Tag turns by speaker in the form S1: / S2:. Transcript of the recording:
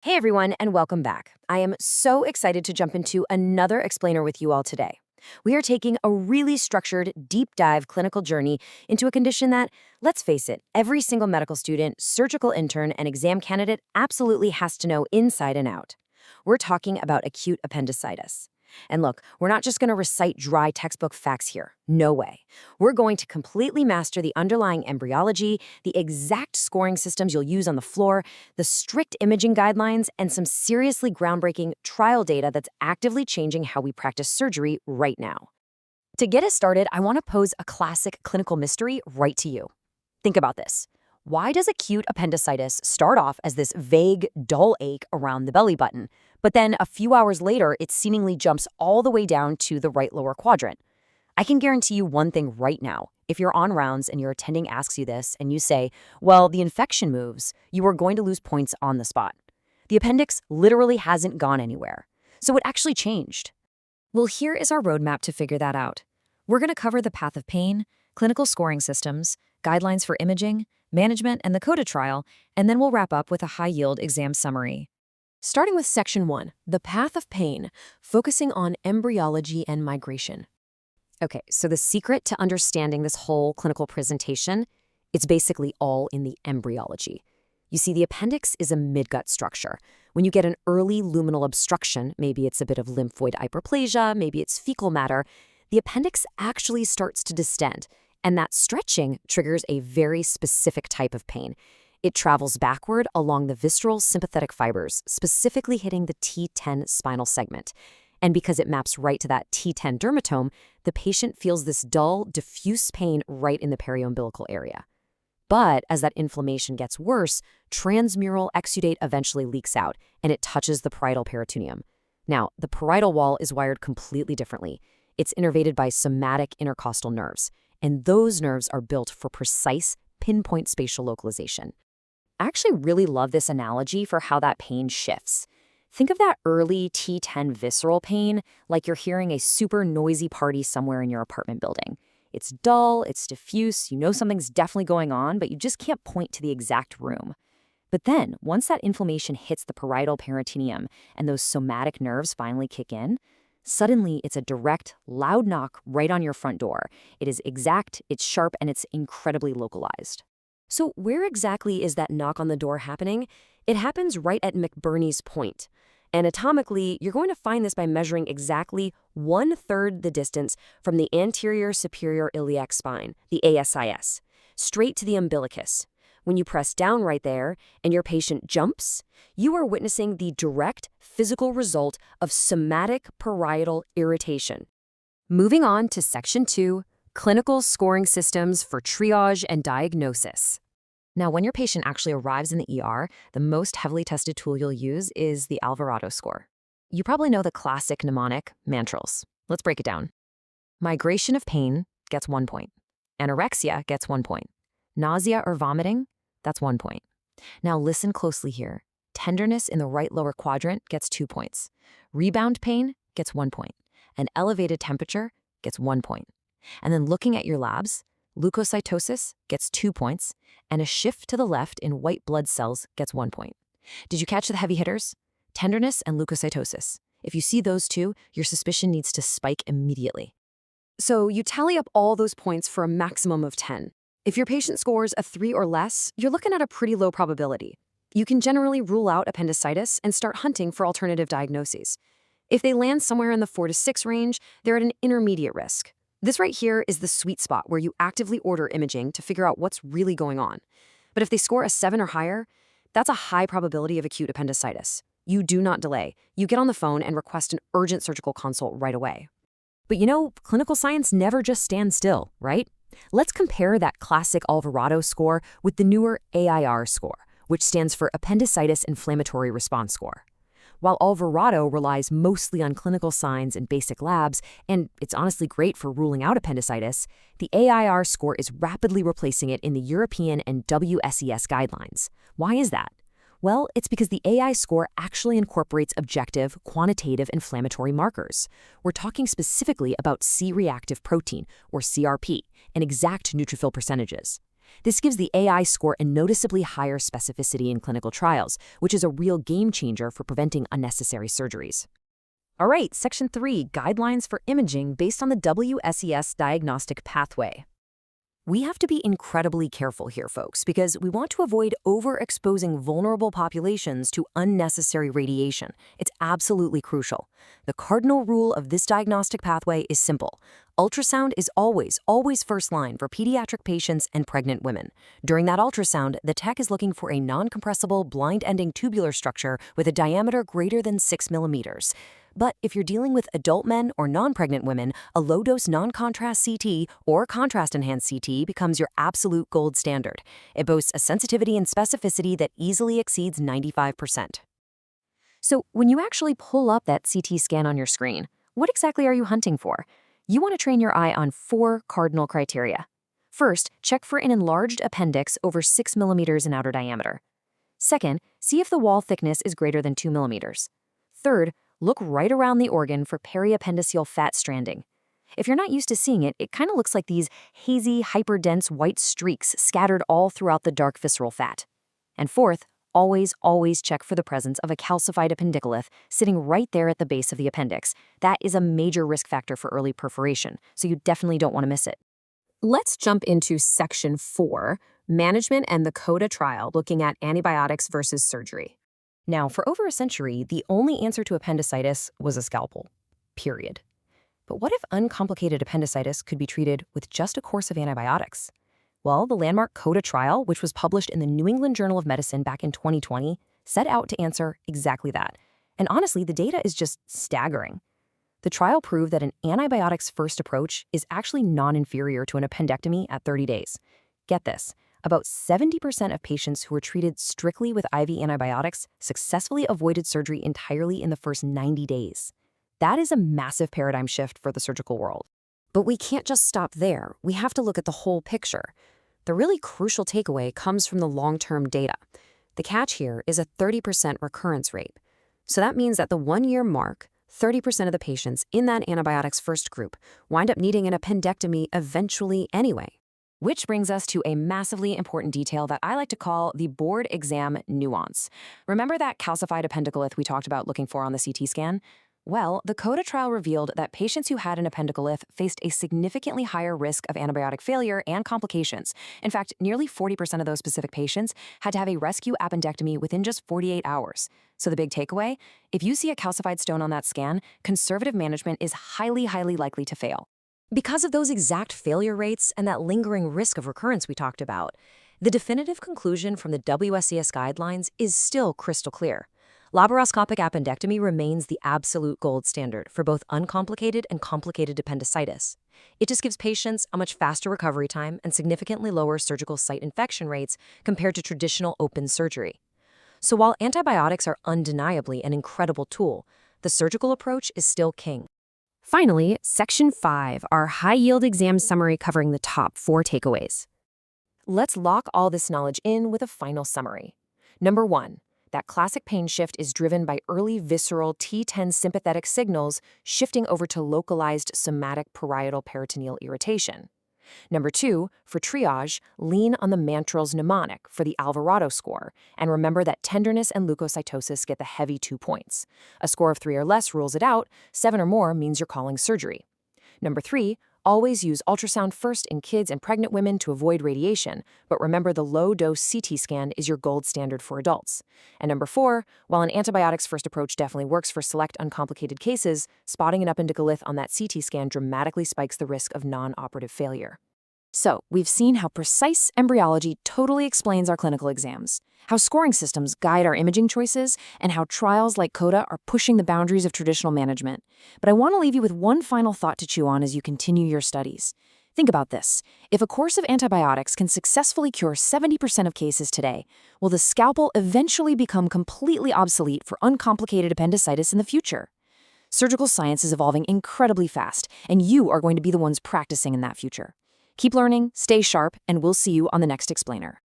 S1: Hey everyone, and welcome back. I am so excited to jump into another explainer with you all today. We are taking a really structured, deep dive clinical journey into a condition that, let's face it, every single medical student, surgical intern, and exam candidate absolutely has to know inside and out. We're talking about acute appendicitis. And look, we're not just going to recite dry textbook facts here. No way. We're going to completely master the underlying embryology, the exact scoring systems you'll use on the floor, the strict imaging guidelines, and some seriously groundbreaking trial data that's actively changing how we practice surgery right now. To get us started, I want to pose a classic clinical mystery right to you. Think about this. Why does acute appendicitis start off as this vague, dull ache around the belly button, but then a few hours later, it seemingly jumps all the way down to the right lower quadrant? I can guarantee you one thing right now. If you're on rounds and your attending asks you this and you say, well, the infection moves, you are going to lose points on the spot. The appendix literally hasn't gone anywhere. So it actually changed. Well, here is our roadmap to figure that out. We're going to cover the path of pain, clinical scoring systems, guidelines for imaging, management, and the CODA trial, and then we'll wrap up with a high-yield exam summary. Starting with Section 1, the path of pain, focusing on embryology and migration. Okay, so the secret to understanding this whole clinical presentation, it's basically all in the embryology. You see, the appendix is a midgut structure. When you get an early luminal obstruction, maybe it's a bit of lymphoid hyperplasia, maybe it's fecal matter, the appendix actually starts to distend, and that stretching triggers a very specific type of pain. It travels backward along the visceral sympathetic fibers, specifically hitting the T10 spinal segment. And because it maps right to that T10 dermatome, the patient feels this dull, diffuse pain right in the periumbilical area. But as that inflammation gets worse, transmural exudate eventually leaks out, and it touches the parietal peritoneum. Now, the parietal wall is wired completely differently. It's innervated by somatic intercostal nerves, and those nerves are built for precise, pinpoint spatial localization. I actually really love this analogy for how that pain shifts. Think of that early T10 visceral pain like you're hearing a super noisy party somewhere in your apartment building. It's dull, it's diffuse, you know something's definitely going on, but you just can't point to the exact room. But then, once that inflammation hits the parietal peritoneum and those somatic nerves finally kick in, suddenly it's a direct, loud knock right on your front door. It is exact, it's sharp, and it's incredibly localized. So where exactly is that knock on the door happening? It happens right at McBurney's point. Anatomically, you're going to find this by measuring exactly 1/3 the distance from the anterior superior iliac spine, the ASIS, straight to the umbilicus. When you press down right there and your patient jumps, you are witnessing the direct physical result of somatic parietal irritation. Moving on to Section 2, clinical scoring systems for triage and diagnosis. Now, when your patient actually arrives in the ER, the most heavily tested tool you'll use is the Alvarado score. You probably know the classic mnemonic, MANTRELS. Let's break it down. Migration of pain gets 1 point. Anorexia gets 1 point. Nausea or vomiting, that's 1 point. Now listen closely here. Tenderness in the right lower quadrant gets 2 points. Rebound pain gets 1 point. An elevated temperature gets 1 point. And then looking at your labs, leukocytosis gets 2 points, and a shift to the left in white blood cells gets 1 point. Did you catch the heavy hitters? Tenderness and leukocytosis. If you see those two, your suspicion needs to spike immediately. So you tally up all those points for a maximum of 10. If your patient scores a 3 or less, you're looking at a pretty low probability. You can generally rule out appendicitis and start hunting for alternative diagnoses. If they land somewhere in the 4 to 6 range, they're at an intermediate risk. This right here is the sweet spot where you actively order imaging to figure out what's really going on. But if they score a 7 or higher, that's a high probability of acute appendicitis. You do not delay. You get on the phone and request an urgent surgical consult right away. But you know, clinical science never just stands still, right? Let's compare that classic Alvarado score with the newer AIR score, which stands for Appendicitis Inflammatory Response Score. While Alvarado relies mostly on clinical signs and basic labs, and it's honestly great for ruling out appendicitis, the AIR score is rapidly replacing it in the European and WSES guidelines. Why is that? Well, it's because the AI score actually incorporates objective, quantitative inflammatory markers. We're talking specifically about C-reactive protein, or CRP, and exact neutrophil percentages. This gives the AI score a noticeably higher specificity in clinical trials, which is a real game changer for preventing unnecessary surgeries. All right, Section 3, Guidelines for Imaging based on the WSES diagnostic pathway. We have to be incredibly careful here, folks, because we want to avoid overexposing vulnerable populations to unnecessary radiation. It's absolutely crucial. The cardinal rule of this diagnostic pathway is simple. Ultrasound is always first line for pediatric patients and pregnant women. During that ultrasound, the tech is looking for a non-compressible, blind-ending tubular structure with a diameter greater than 6 millimeters. But if you're dealing with adult men or non-pregnant women, a low-dose non-contrast CT or contrast-enhanced CT becomes your absolute gold standard. It boasts a sensitivity and specificity that easily exceeds 95%. So when you actually pull up that CT scan on your screen, what exactly are you hunting for? You want to train your eye on 4 cardinal criteria. First, check for an enlarged appendix over 6 millimeters in outer diameter. Second, see if the wall thickness is greater than 2 millimeters. Third, look right around the organ for periappendiceal fat stranding. If you're not used to seeing it, it kind of looks like these hazy, hyperdense white streaks scattered all throughout the dark visceral fat. And fourth, always check for the presence of a calcified appendicolith sitting right there at the base of the appendix. That is a major risk factor for early perforation, so you definitely don't want to miss it. Let's jump into Section 4, Management and the CODA trial, looking at antibiotics versus surgery. Now, for over a century, the only answer to appendicitis was a scalpel, period. But what if uncomplicated appendicitis could be treated with just a course of antibiotics? Well, the landmark CODA trial, which was published in the New England Journal of Medicine back in 2020, set out to answer exactly that. And honestly, the data is just staggering. The trial proved that an antibiotics-first approach is actually non-inferior to an appendectomy at 30 days. Get this. About 70% of patients who were treated strictly with IV antibiotics successfully avoided surgery entirely in the first 90 days. That is a massive paradigm shift for the surgical world. But we can't just stop there. We have to look at the whole picture. The really crucial takeaway comes from the long-term data. The catch here is a 30% recurrence rate. So that means at the 1-year mark, 30% of the patients in that antibiotics-first group wind up needing an appendectomy eventually anyway. Which brings us to a massively important detail that I like to call the board exam nuance. Remember that calcified appendicolith we talked about looking for on the CT scan? Well, the CODA trial revealed that patients who had an appendicolith faced a significantly higher risk of antibiotic failure and complications. In fact, nearly 40% of those specific patients had to have a rescue appendectomy within just 48 hours. So the big takeaway? If you see a calcified stone on that scan, conservative management is highly likely to fail. Because of those exact failure rates and that lingering risk of recurrence we talked about, the definitive conclusion from the WSES guidelines is still crystal clear. Laparoscopic appendectomy remains the absolute gold standard for both uncomplicated and complicated appendicitis. It just gives patients a much faster recovery time and significantly lower surgical site infection rates compared to traditional open surgery. So while antibiotics are undeniably an incredible tool, the surgical approach is still king. Finally, Section 5, our high-yield exam summary covering the top 4 takeaways. Let's lock all this knowledge in with a final summary. Number 1, that classic pain shift is driven by early visceral T10 sympathetic signals shifting over to localized somatic parietal peritoneal irritation. Number 2, for triage, lean on the MANTRELS mnemonic for the Alvarado score, and remember that tenderness and leukocytosis get the heavy 2 points. A score of 3 or less rules it out, 7 or more means you're calling surgery. Number 3, always use ultrasound first in kids and pregnant women to avoid radiation, but remember the low-dose CT scan is your gold standard for adults. And number 4, while an antibiotics-first approach definitely works for select uncomplicated cases, spotting an appendicolith on that CT scan dramatically spikes the risk of non-operative failure. So, we've seen how precise embryology totally explains our clinical exams, how scoring systems guide our imaging choices, and how trials like CODA are pushing the boundaries of traditional management. But I want to leave you with one final thought to chew on as you continue your studies. Think about this. If a course of antibiotics can successfully cure 70% of cases today, will the scalpel eventually become completely obsolete for uncomplicated appendicitis in the future? Surgical science is evolving incredibly fast, and you are going to be the ones practicing in that future. Keep learning, stay sharp, and we'll see you on the next explainer.